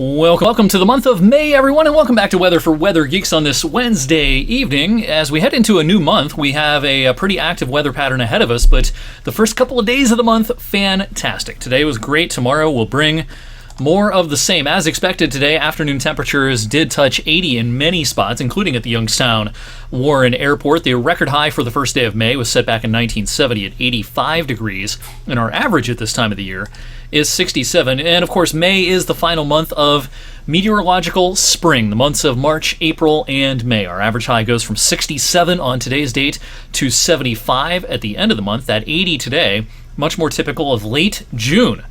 Welcome to the month of May, everyone, and welcome back to Weather for Weather Geeks on this Wednesday evening. As we head into a new month, we have a pretty active weather pattern ahead of us, but the first couple of days of the month, fantastic. Today was great. Tomorrow will bring more of the same. As expected today, afternoon temperatures did touch 80 in many spots, including at the Youngstown Warren Airport. The record high for the first day of May was set back in 1970 at 85 degrees, and our average at this time of the year is 67. And of course, May is the final month of meteorological spring, the months of March, April, and May. Our average high goes from 67 on today's date to 75 at the end of the month. That 80 today, much more typical of late June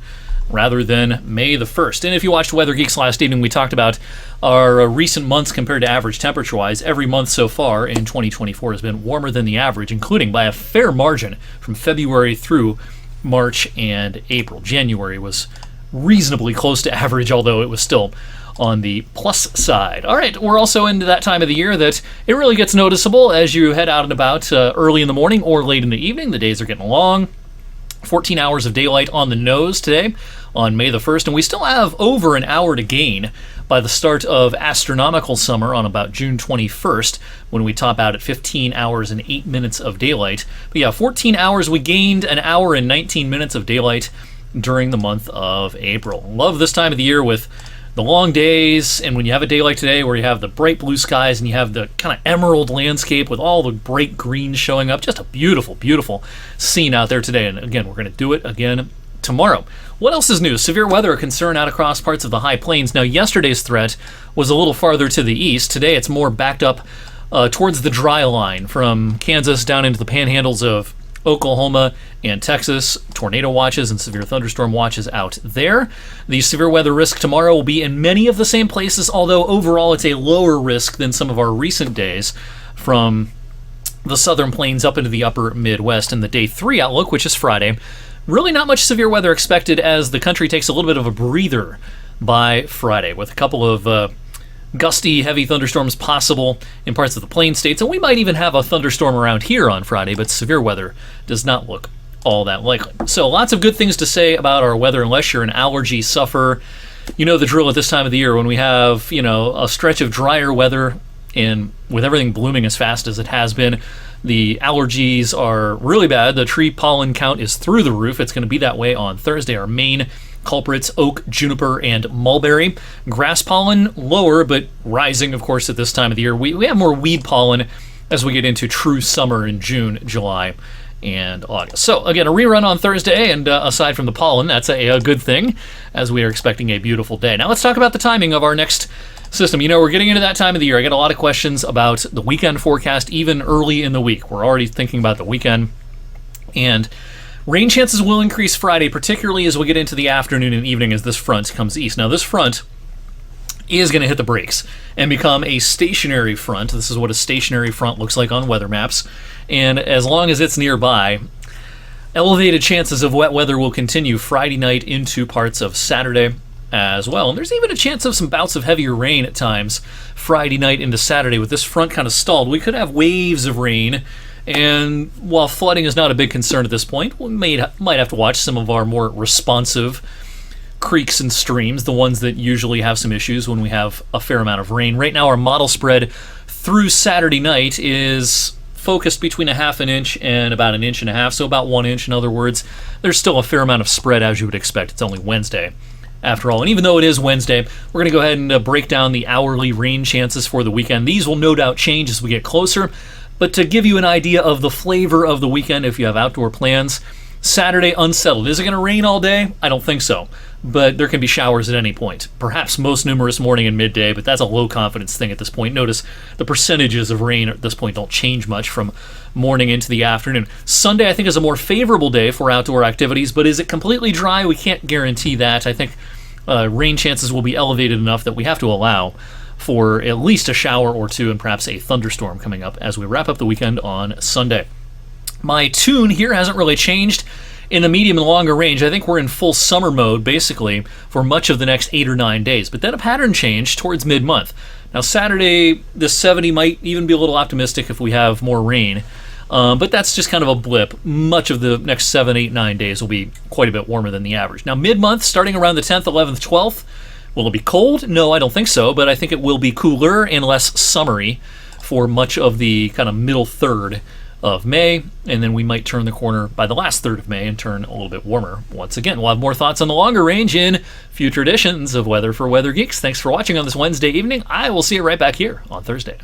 rather than May the 1st. And if you watched Weather Geeks last evening, we talked about our recent months compared to average temperature-wise. Every month so far in 2024 has been warmer than the average, including by a fair margin from February through March and April. January was reasonably close to average, although it was still on the plus side. All right, we're also into that time of the year that it really gets noticeable as you head out and about early in the morning or late in the evening. The days are getting long. 14 hours of daylight on the nose today on May the 1st, and we still have over an hour to gain by the start of astronomical summer on about June 21st, when we top out at 15 hours and 8 minutes of daylight. But yeah, 14 hours, we gained an hour and 19 minutes of daylight during the month of April. Love this time of the year with the long days, and when you have a day like today where you have the bright blue skies and you have the kind of emerald landscape with all the bright greens showing up, just a beautiful, beautiful scene out there today. And again, we're going to do it again tomorrow. What else is new? Severe weather, a concern out across parts of the high plains. Now, yesterday's threat was a little farther to the east. Today, it's more backed up towards the dry line from Kansas down into the panhandles of Oklahoma and Texas. Tornado watches and severe thunderstorm watches out there. The severe weather risk tomorrow will be in many of the same places, although overall it's a lower risk than some of our recent days from the southern plains up into the upper Midwest. And the day 3 outlook, which is Friday, really not much severe weather expected as the country takes a little bit of a breather by Friday, with a couple of gusty, heavy thunderstorms possible in parts of the plain states, and we might even have a thunderstorm around here on Friday, but severe weather does not look all that likely. So lots of good things to say about our weather unless you're an allergy sufferer. You know the drill at this time of the year when we have, a stretch of drier weather, and with everything blooming as fast as it has been, the allergies are really bad. The tree pollen count is through the roof. It's going to be that way on Thursday. Our main culprits, oak, juniper, and mulberry. Grass pollen, lower, but rising, of course, at this time of the year. We have more weed pollen as we get into true summer in June, July, and August. So, again, a rerun on Thursday, and aside from the pollen, that's a good thing, as we are expecting a beautiful day. Now, let's talk about the timing of our next system. We're getting into that time of the year. I get a lot of questions about the weekend forecast, even early in the week. We're already thinking about the weekend, and rain chances will increase Friday, particularly as we get into the afternoon and evening as this front comes east. Now, this front is going to hit the brakes and become a stationary front. This is what a stationary front looks like on weather maps. And as long as it's nearby, elevated chances of wet weather will continue Friday night into parts of Saturday as well. And there's even a chance of some bouts of heavier rain at times Friday night into Saturday. With this front kind of stalled, we could have waves of rain. And while flooding is not a big concern at this point, we might have to watch some of our more responsive creeks and streams, the ones that usually have some issues when we have a fair amount of rain. Right now, our model spread through Saturday night is focused between a half an inch and about an inch and a half, so about 1 inch. In other words, there's still a fair amount of spread, as you would expect. It's only Wednesday, after all. And even though it is Wednesday, we're going to go ahead and break down the hourly rain chances for the weekend. These will no doubt change as we get closer. But to give you an idea of the flavor of the weekend, if you have outdoor plans, Saturday, unsettled. Is it going to rain all day? I don't think so. But there can be showers at any point. Perhaps most numerous morning and midday, but that's a low confidence thing at this point. Notice the percentages of rain at this point don't change much from morning into the afternoon. Sunday, I think, is a more favorable day for outdoor activities, but is it completely dry? We can't guarantee that. I think rain chances will be elevated enough that we have to allow for at least a shower or two and perhaps a thunderstorm coming up as we wrap up the weekend on Sunday. My tune here hasn't really changed in the medium and longer range. I think we're in full summer mode, basically, for much of the next 8 or 9 days. But then a pattern change towards mid-month. Now, Saturday, the 70 might even be a little optimistic if we have more rain. But that's just kind of a blip. Much of the next 7, 8, 9 days will be quite a bit warmer than the average. Now, mid-month, starting around the 10th, 11th, 12th, Will it be cold? No, I don't think so, but I think it will be cooler and less summery for much of the kind of middle third of May, and then we might turn the corner by the last third of May and turn a little bit warmer once again. We'll have more thoughts on the longer range in future editions of Weather for Weather Geeks. Thanks for watching on this Wednesday evening. I will see you right back here on Thursday.